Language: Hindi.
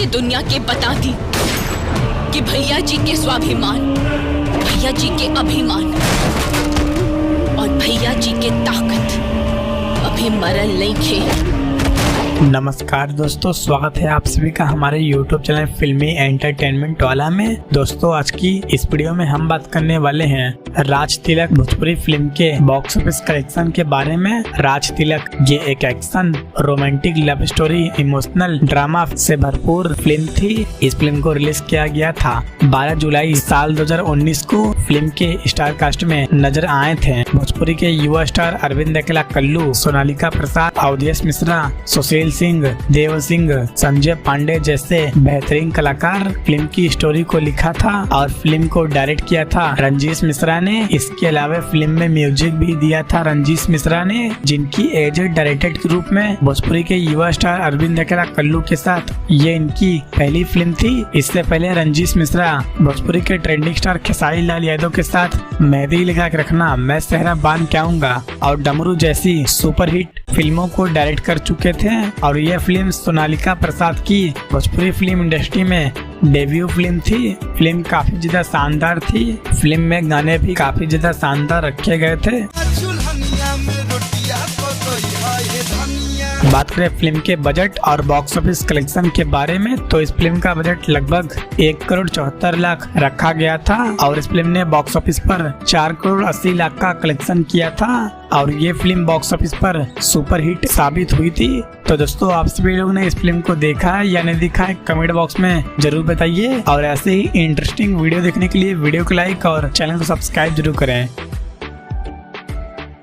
के दुनिया के बता दी कि भैया जी के स्वाभिमान, भैया जी के अभिमान और भैया जी के ताकत अभी मरल नहीं खे। नमस्कार दोस्तों, स्वागत है आप सभी का हमारे YouTube चैनल फिल्मी एंटरटेनमेंट वाला में। दोस्तों आज की इस वीडियो में हम बात करने वाले हैं राज तिलक भोजपुरी फिल्म के बॉक्स ऑफिस कलेक्शन के बारे में। राज तिलक ये एक action, romantic, love story, emotional drama से भरपूर फिल्म थी। इस फिल्म को रिलीज किया गया था 12 जुलाई साल 2019 को। फिल्म के स्टार कास्ट में नजर आए थे भोजपुरी के युवा स्टार अरविंद अकेला कल्लू, सोनालिका प्रसाद, अवधेश मिश्रा, सुशील सिंह, देव सिंह, संजय पांडे जैसे बेहतरीन कलाकार। फिल्म की स्टोरी को लिखा था और फिल्म को डायरेक्ट किया था रंजीश मिश्रा ने। इसके अलावा फिल्म में म्यूजिक भी दिया था रंजीश मिश्रा ने, जिनकी एजेड डायरेक्टर के रूप में भोजपुरी के युवा स्टार अरविंद अकेला कल्लू के साथ ये इनकी पहली फिल्म थी। इससे पहले रंजीश मिश्रा भोजपुरी के ट्रेंडिंग स्टार खेसारी लाल यादव के साथ मेहंदी लगा के रखना, मैं सेहरा बांध के आऊंगा और डमरू जैसी सुपरहिट फिल्मों को डायरेक्ट कर चुके थे। और यह फिल्म सोनालिका प्रसाद की भोजपुरी फिल्म इंडस्ट्री में डेब्यू फिल्म थी। फिल्म काफी ज्यादा शानदार थी। फिल्म में गाने भी काफी ज्यादा शानदार रखे गए थे। बात करें फिल्म के बजट और बॉक्स ऑफिस कलेक्शन के बारे में, तो इस फिल्म का बजट लगभग 1,74,00,000 रखा गया था और इस फिल्म ने बॉक्स ऑफिस पर 4,80,00,000 का कलेक्शन किया था और ये फिल्म बॉक्स ऑफिस पर सुपरहिट साबित हुई थी। तो दोस्तों आप सभी लोगों ने इस फिल्म को देखा है या नहीं देखा है, कमेंट बॉक्स में जरूर बताइए और ऐसे ही इंटरेस्टिंग वीडियो देखने के लिए वीडियो को लाइक और चैनल को सब्सक्राइब जरूर करें।